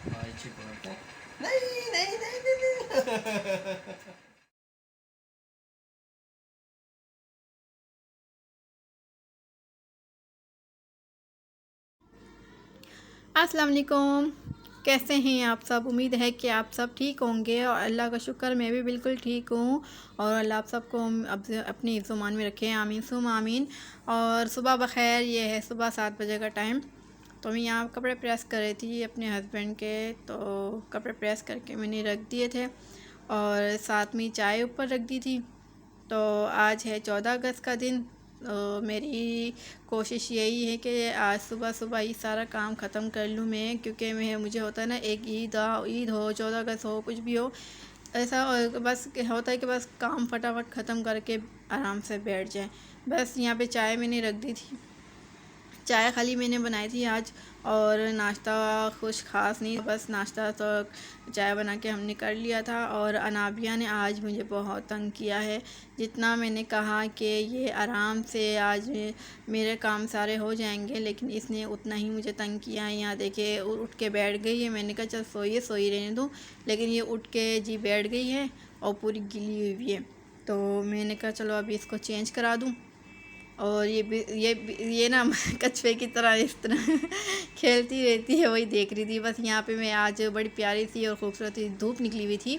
अच्छी बात है। नहीं नहीं नहीं नहीं, नहीं। अस्सलाम वालेकुम। कैसे हैं आप सब? उम्मीद है कि आप सब ठीक होंगे और अल्लाह का शुक्र मैं भी बिल्कुल ठीक हूँ। और अल्लाह आप सबको अब अपनी ईमान में रखें, आमीन सुम आमीन। और सुबह बखैर, ये है सुबह 7 बजे का टाइम। तो मैं यहाँ कपड़े प्रेस कर रही थी अपने हस्बैंड के, तो कपड़े प्रेस करके मैंने रख दिए थे और साथ में चाय ऊपर रख दी थी। तो आज है 14 अगस्त का दिन। तो मेरी कोशिश यही है कि आज सुबह सुबह ही सारा काम ख़त्म कर लूँ मैं, क्योंकि मैं मुझे होता है ना, एक ईद हो 14 अगस्त हो कुछ भी हो, ऐसा बस होता है कि बस काम फटाफट ख़त्म करके आराम से बैठ जाए। बस यहाँ पे चाय मैंने रख दी थी, चाय खाली मैंने बनाई थी आज। और नाश्ता कुछ ख़ास नहीं, बस नाश्ता तो चाय बना के हमने कर लिया था। और अनाबिया ने आज मुझे बहुत तंग किया है। जितना मैंने कहा कि ये आराम से आज मेरे काम सारे हो जाएंगे, लेकिन इसने उतना ही मुझे तंग किया है। यहाँ देखिए उठ के बैठ गई है। मैंने कहा चल सोइए, सोई रहने दूँ, लेकिन ये उठ के जी बैठ गई है और पूरी गिली हुई है। तो मैंने कहा चलो अभी इसको चेंज करा दूँ। और ये ना कछुए की तरह इस तरह खेलती रहती है, वही देख रही थी। बस यहाँ पे मैं आज बड़ी प्यारी सी और ख़ूबसूरत सी धूप निकली हुई थी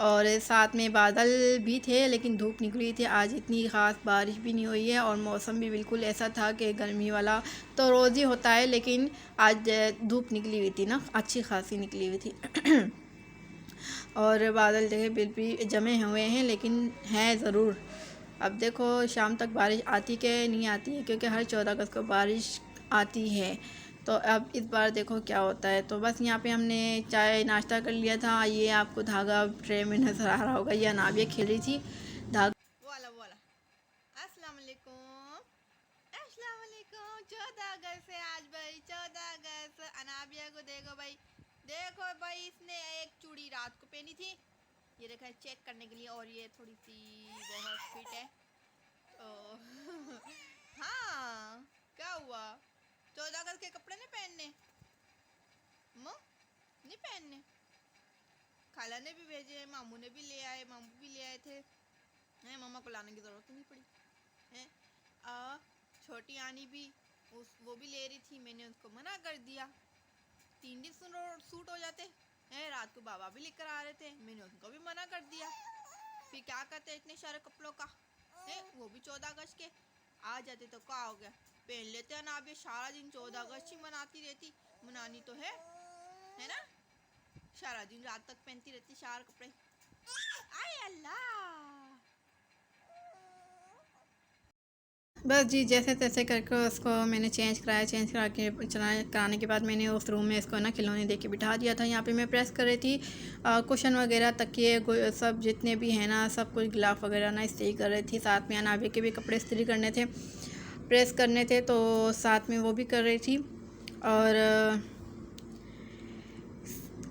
और साथ में बादल भी थे, लेकिन धूप निकली थी। आज इतनी ख़ास बारिश भी नहीं हुई है और मौसम भी बिल्कुल ऐसा था कि गर्मी वाला तो रोज़ ही होता है, लेकिन आज धूप निकली हुई थी ना, अच्छी खासी निकली हुई थी। और बादल देखे बिल्कुल जमे हुए हैं, लेकिन है ज़रूर। अब देखो शाम तक बारिश आती कि नहीं आती है, क्योंकि हर 14 अगस्त को बारिश आती है। तो अब इस बार देखो क्या होता है। तो बस यहाँ पे हमने चाय नाश्ता कर लिया था। ये आपको धागा ट्रे में नज़र आ रहा होगा, ये अनाबिया खेल रही थी धागा। वो वाला वो वाला। अस्सलाम वालेकुम। अस्सलाम वालेकुम। 14 अगस्त है आज भाई, 14 अगस्त। अनाबिया को देखो भाई, देखो भाई, इसने एक चूड़ी रात को पहनी थी, ये देखा है चेक करने के लिए, और ये थोड़ी सी बहुत फिट है। ओ हाँ, क्या हुआ? 14 अगस्त के कपड़े नहीं पहनने? नहीं पहनने? खाला ने भी भेजे, मामू ने भी ले आए, मामू भी ले आए थे। है, मामा को लाने की जरूरत नहीं पड़ी है। छोटी आनी भी वो भी ले रही थी, मैंने उसको मना कर दिया। 3 दिन सूट हो जाते हैं। रात को बाबा भी लेकर आ रहे थे, मैंने उनको भी मना कर दिया। फिर क्या करते इतने सारे कपड़ों का है, वो भी 14 अगस्त के आ जाते तो क्या हो गया, पहन लेते हैं ना। अब ये सारा दिन 14 अगस्त ही मनाती रहती, मनानी तो है ना। सारा दिन रात तक पहनती रहती सारे कपड़े। आय अल्लाह। बस जी, जैसे तैसे करके उसको मैंने चेंज कराया, चेंज करा के कराने के बाद मैंने उस रूम में इसको ना खिलौने दे के बिठा दिया था। यहाँ पे मैं प्रेस कर रही थी कुशन वगैरह, तकिए सब जितने भी हैं ना, सब कुछ गिलाफ वगैरह ना इस्त्री कर रही थी। साथ में अनाबे के भी कपड़े इस्त्री करने थे, प्रेस करने थे, तो साथ में वो भी कर रही थी। और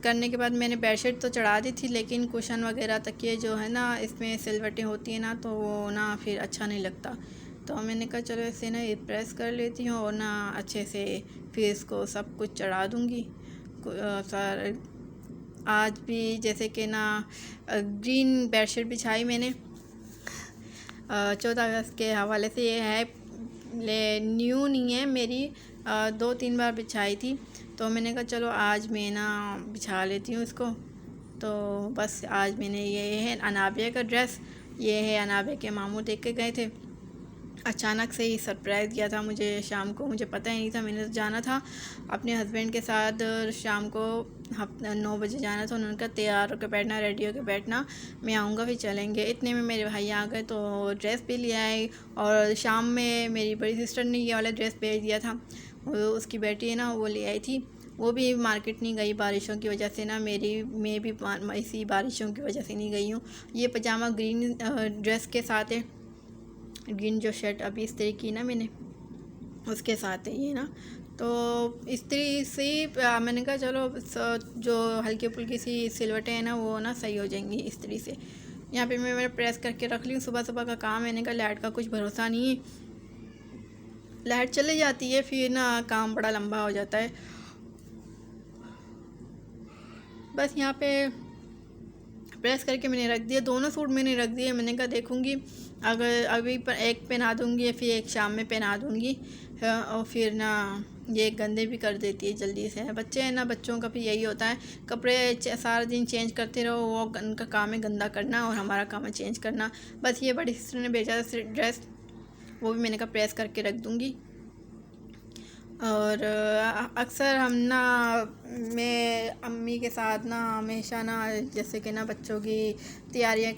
करने के बाद मैंने बेडशीट तो चढ़ा दी थी, लेकिन कुशन वगैरह तकिए जो है ना, इसमें सिलवटें होती हैं ना, तो वो ना फिर अच्छा नहीं लगता। तो मैंने कहा चलो इसे ना प्रेस कर लेती हूँ और ना अच्छे से फिर इसको सब कुछ चढ़ा दूँगी। सर आज भी जैसे कि ना ग्रीन बेडशीट बिछाई मैंने 14 अगस्त के हवाले से। ये है न्यू नहीं है, मेरी 2-3 बार बिछाई थी, तो मैंने कहा चलो आज मैं ना बिछा लेती हूँ इसको। तो बस आज मैंने ये है अनाबिया का ड्रेस, ये है अनाबिया के मामू देख के गए थे। अचानक से ही सरप्राइज़ दिया था मुझे शाम को, मुझे पता ही नहीं था। मैंने तो जाना था अपने हस्बैंड के साथ शाम को 9 बजे जाना था। उन्होंने कहा तैयार होकर बैठना, रेडी होकर बैठना, मैं आऊँगा फिर चलेंगे। इतने में मेरे भाई आ गए तो ड्रेस भी ले आए। और शाम में मेरी बड़ी सिस्टर ने ये वाला ड्रेस भेज दिया था, उसकी बेटी है ना, वो ले आई थी। वो भी मार्केट नहीं गई बारिशों की वजह से ना, मैं भी इसी बारिशों की वजह से नहीं गई हूँ। ये पजामा ग्रीन ड्रेस के साथ है, ग्रीन जो शर्ट अभी इस्त्री की ना मैंने, उसके साथ है ये ना। तो इस्त्री से मैंने कहा चलो जो हल्की फुल्की सी सिलवटें हैं ना, वो ना सही हो जाएंगी इस्त्री से। यहाँ पे मैं प्रेस करके रख ली हूँ। सुबह सुबह का काम, मैंने कहा लाइट का कुछ भरोसा नहीं है, लाइट चली जाती है फिर ना काम बड़ा लंबा हो जाता है। बस यहाँ पे प्रेस करके मैंने रख दिया, दोनों सूट मैंने रख दिए। मैंने कहा देखूँगी अगर अभी पर एक पहना दूँगी या फिर एक शाम में पहना दूँगी, और फिर ना ये गंदे भी कर देती है जल्दी से। बच्चे हैं ना, बच्चों का भी यही होता है, कपड़े सारा दिन चेंज करते रहो, वो उनका काम है गंदा करना और हमारा काम है चेंज करना। बस ये बड़ी सिस्टर ने भेजा था ड्रेस, वो भी मैंने कहा प्रेस करके रख दूँगी। और अक्सर हम ना, मैं अम्मी के साथ ना हमेशा ना, जैसे कि ना बच्चों की तैयारियां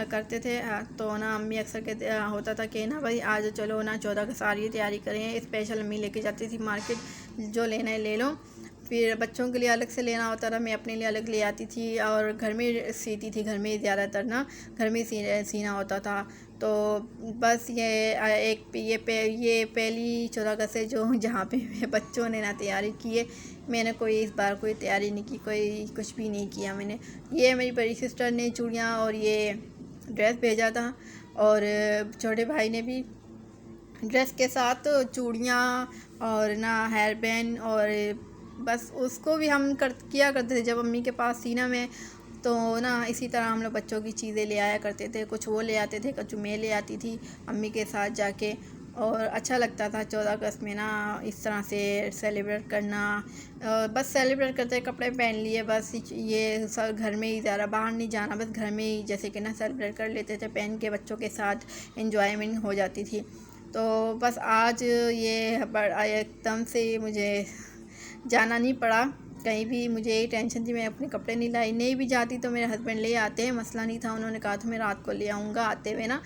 करते थे, तो ना अम्मी अक्सर कहते होता था कि ना भाई आज चलो ना 14 की सारी तैयारी करें। स्पेशल अम्मी लेके जाती थी मार्केट, जो लेना है ले लो। फिर बच्चों के लिए अलग से लेना होता था, मैं अपने लिए अलग ले आती थी। और घर में सीती थी, घर में ज़्यादातर ना घर में सीना होता था। तो बस ये पहली 14 अगस्त से जो जहाँ पे बच्चों ने ना तैयारी की है, मैंने कोई इस बार कोई तैयारी नहीं की, कोई कुछ भी नहीं किया मैंने। ये मेरी बड़ी सिस्टर ने चूड़ियाँ और ये ड्रेस भेजा था, और छोटे भाई ने भी ड्रेस के साथ चूड़ियाँ और ना हेयर बैंड। और बस उसको भी हम किया करते थे जब अम्मी के पास सीना में, तो ना इसी तरह हम लोग बच्चों की चीज़ें ले आया करते थे। कुछ वो ले आते थे, कुछ मैं ले आती थी अम्मी के साथ जाके, और अच्छा लगता था 14 अगस्त में ना इस तरह से सेलिब्रेट करना। बस सेलिब्रेट करते कपड़े पहन लिए, बस ये सब घर में ही, ज़्यादा बाहर नहीं जाना, बस घर में ही जैसे कि ना सेलिब्रेट कर लेते थे पहन के, बच्चों के साथ एंजॉयमेंट हो जाती थी। तो बस आज ये एकदम से मुझे जाना नहीं पड़ा कहीं भी, मुझे यही टेंशन थी, मैं अपने कपड़े नहीं लाई। नहीं भी जाती तो मेरे हस्बैंड ले आते हैं, मसला नहीं था, उन्होंने कहा था मैं रात को ले आऊँगा आते हुए ना।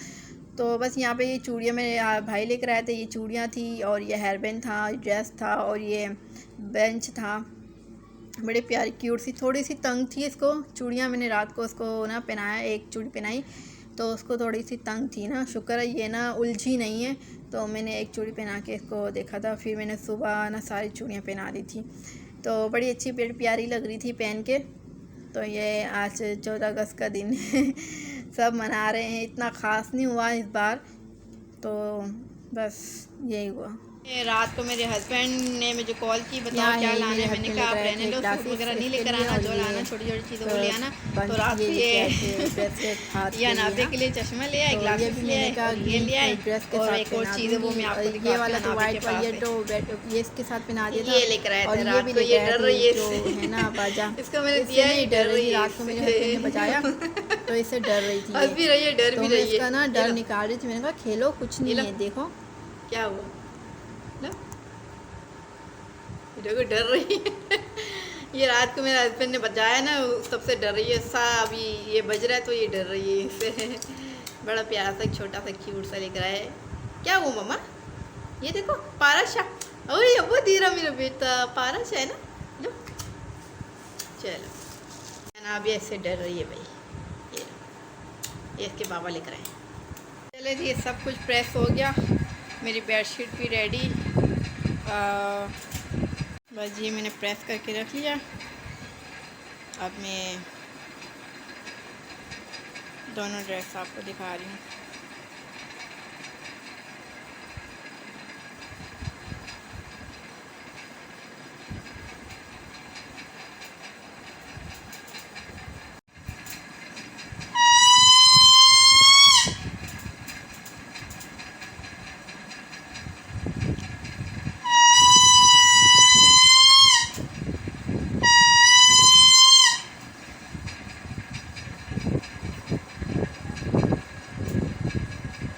तो बस यहाँ पे ये चूड़ियाँ मेरे भाई लेकर आए थे, ये चूड़ियाँ थी और ये हेयर बैंड था, ड्रेस था और ये बेंच था। बड़े प्यारी क्यूट सी, थोड़ी सी तंग थी इसको चूड़ियाँ, मैंने रात को उसको ना पहनाया, एक चूड़ी पहनाई तो उसको थोड़ी सी तंग थी ना, शुक्र है ये ना उलझी नहीं है। तो मैंने एक चूड़ी पहना के इसको देखा था, फिर मैंने सुबह ना सारी चूड़ियाँ पहना दी थी, तो बड़ी अच्छी प्यारी लग रही थी पहन के। तो ये आज 14 अगस्त का दिन सब मना रहे हैं, इतना ख़ास नहीं हुआ इस बार, तो बस यही हुआ। रात को मेरे हस्बैंड ने मुझे कॉल की, बताओ क्या लाना है। मैंने कहा आप रहने लो, सूट वगैरह नहीं लेकर आना, जो लाना छोटी छोटी चीज़ों को ले आना। तो रात को ये या नापे के लिए चश्मा ले आए, ग्लासेस ले आए, ये ले आए, और एक और चीज़ है वो मैं आपको दिखाती हूँ। ये वाला तो वाइट वाला, ये तो ये इसके साथ पहना दिया था, ये लेकर आए थे रात को। ये डर रही है है ना बाजा, इसको मैंने दिया, ये डर रही है। रात को मेरे हस्बैंड ने बजाया तो इससे डर रही थी, हंस भी रही है, डर भी रही है, इसका ना डर निकाल रही थी। मैंने कहा खेलो, कुछ नहीं है, देखो क्या हुआ ना, देखो डर रही है। ये रात को मेरे हस्बैंड ने बजाया ना, सबसे डर रही है। अभी ये बज रहा है तो ये डर रही है इससे। बड़ा प्यारा सा छोटा सा क्यूट सा लेकर आया है। क्या हुआ मम्मा, ये देखो पारस, अरे वो धीरा मेरा बेटा पारस है ना, लो चलो ना, अभी ऐसे डर रही है भाई। ये इसके बाबा लेकर आए। चले जी, सब कुछ प्रेस हो गया, मेरी बेडशीट भी रेडी। बस ये मैंने प्रेस करके रख लिया। अब मैं दोनों ड्रेस आपको दिखा रही हूँ।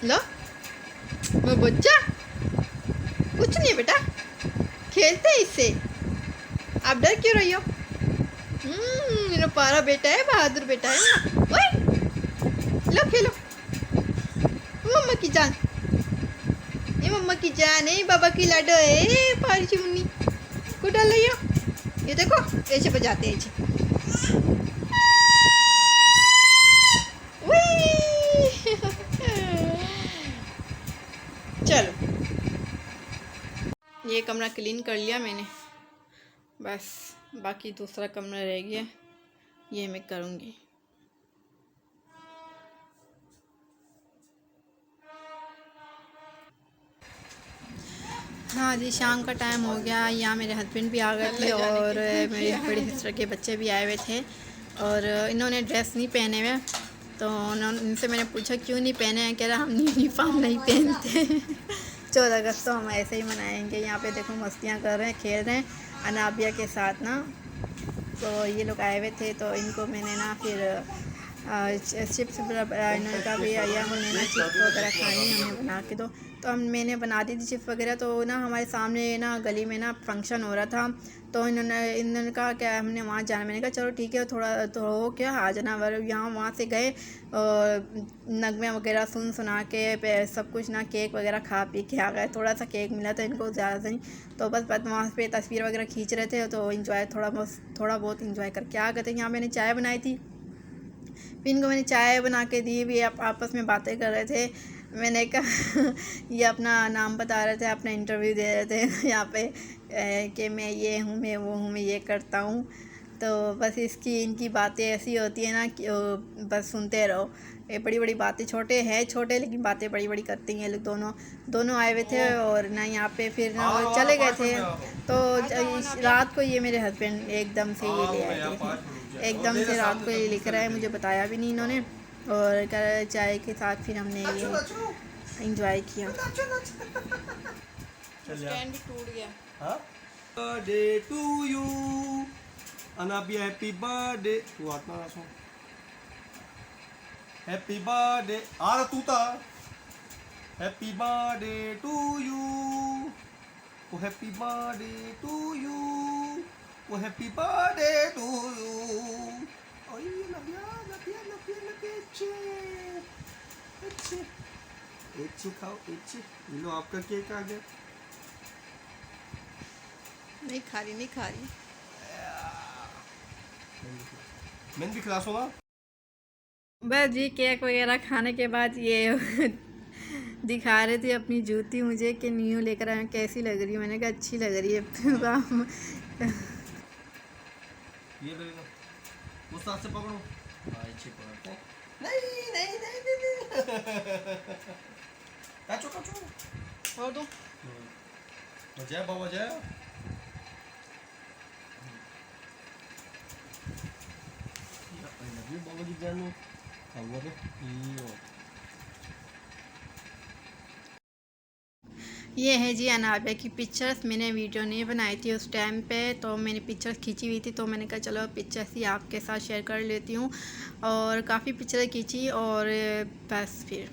लो वो बच्चा, कुछ नहीं बेटा, खेलते हैं इससे, आप डर क्यों रही हो? मेरा पारा बेटा है, बहादुर बेटा है ना। ओए लो खेलो, मम्मा की जान, ये मम्मा की जान है, बाबा की लाडो है, पारी चुन्नी को डाल रही हो। ये देखो ऐसे बजाते हैं। चलो ये कमरा क्लीन कर लिया मैंने, बस बाकी दूसरा कमरा रह गया, ये मैं करूँगी। हाँ जी, शाम का टाइम हो गया। यहाँ मेरे हस्बैंड भी आ गए थे और मेरी बड़ी सिस्टर के बच्चे भी आए हुए थे और इन्होंने ड्रेस नहीं पहने हुए, तो उन्होंने इनसे मैंने पूछा क्यों नहीं पहने हैं, कह रहा हम यूनिफॉर्म नहीं पहनते। 14 अगस्त तो हम ऐसे ही मनाएंगे। यहाँ पे देखो मस्तियाँ कर रहे हैं, खेल रहे हैं अनाबिया के साथ ना। तो ये लोग आए हुए थे तो इनको मैंने ना फिर चिप्स इन्होंने कहा भैया या हमने ना चिप्स वगैरह खानी हमें बना के दो, तो हम मैंने बना दी थी चिप्स वगैरह। तो ना हमारे सामने ना गली में ना फंक्शन हो रहा था, तो इन्होंने कहा क्या हमने वहाँ जाना। मैंने कहा चलो ठीक है, थोड़ा तो हो क्या आ जाना। यहाँ वहाँ से गए और नगमे वगैरह सुना के सब कुछ ना केक वगैरह खा पी के आ गए। थोड़ा सा केक मिला था इनको, ज़्यादा नहीं, तो बस वहाँ पे तस्वीर वगैरह खींच रहे थे, तो इंजॉय थोड़ा बहुत इंजॉय करके आ गए थे। यहाँ मैंने चाय बनाई थी, फिर इनको मैंने चाय बना के दी भी। आपस में बातें कर रहे थे। मैंने कहा ये अपना नाम बता रहे थे, अपना इंटरव्यू दे रहे थे यहाँ पे कि मैं ये हूँ, मैं वो हूँ, मैं ये करता हूँ। तो बस इनकी बातें ऐसी होती है ना कि बस सुनते रहो। ये बड़ी बड़ी बातें, छोटे लेकिन बातें बड़ी बड़ी करती हैं। ये लोग दोनों आए हुए थे और ना यहाँ पे फिर ना वो चले गए थे। तो रात को ये मेरे हस्बैंड एकदम से ये ले आए थे, एकदम से रात को ये लिख रहा है, मुझे बताया भी नहीं इन्होंने। और चाय के साथ फिर हमने ये इंजॉय किया। स्टैंड भी टूट गया। Birthday to you Anabia, happy birthday. तू हाथ मारा सो, हैप्पी बर्थडे आ रहा तू था। हैप्पी बर्थडे टू यू, ओ हैप्पी बर्थडे टू यू, ओ हैप्पी बर्थडे टू यू। ओए नबिया नबिया नबिया नबिया, अच्छे अच्छे खाओ अच्छे। ये लो आपका केक आ गया। नहीं खा रही। मैंने भी खिला सोना। बस जी केक वगैरह खाने के बाद ये दिखा रहे थे अपनी जूती मुझे कि न्यू लेकर आए, कैसी लग रही है। मैंने कहा अच्छी लग रही है। ये ले लो, उस हाथ से पकड़ो। हाँ अच्छे पकड़ो। नहीं काचो और दो जय बाबा जय। बाबा की जानो खाऊंगा तो ये है जी अनाबिया की पिक्चर्स। मैंने वीडियो नहीं बनाई थी उस टाइम पे, तो मैंने पिक्चर्स खींची हुई थी, तो मैंने कहा चलो पिक्चर्स ही आपके साथ शेयर कर लेती हूँ। और काफ़ी पिक्चर खींची और बस फिर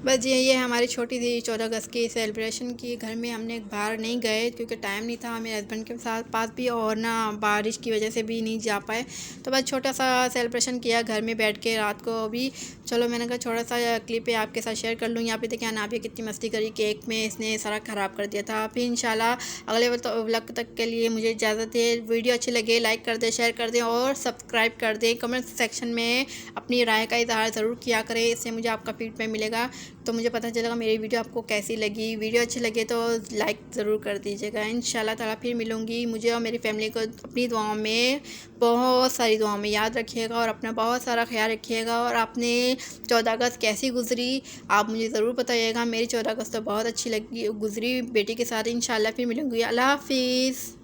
बस ये हमारी छोटी सी 14 अगस्त की सेलिब्रेशन की। घर में हमने बाहर नहीं गए क्योंकि टाइम नहीं था मेरे हस्बैंड के साथ पास भी, और ना बारिश की वजह से भी नहीं जा पाए। तो बस छोटा सा सेलिब्रेशन किया घर में बैठ के रात को भी। चलो मैंने कहा छोटा सा क्लिप है आपके साथ शेयर कर लूँ। यहाँ पे देखिए अनाबिया कितनी मस्ती करी केक में, इसने सारा ख़राब कर दिया था। फिर इंशाल्लाह अगले व्लॉग तक के लिए मुझे इजाज़त है। वीडियो अच्छी लगे लाइक कर दें, शेयर कर दें और सब्सक्राइब कर दें। कमेंट सेक्शन में अपनी राय का इज़हार ज़रूर किया करें, इससे मुझे आपका फीडबैक मिलेगा, तो मुझे पता चलेगा मेरी वीडियो आपको कैसी लगी। वीडियो अच्छी लगे तो लाइक ज़रूर कर दीजिएगा। इंशाल्लाह ताला फिर मिलूँगी। मुझे और मेरी फैमिली को अपनी दुआओं में, बहुत सारी दुआओं में याद रखिएगा और अपना बहुत सारा ख्याल रखिएगा। और आपने 14 अगस्त कैसी गुजरी आप मुझे ज़रूर बताइएगा। मेरी 14 अगस्त तो बहुत अच्छी लगी गुजरी बेटी के साथ। इंशाल्लाह फिर मिलूँगी। अल्लाह हाफिज़।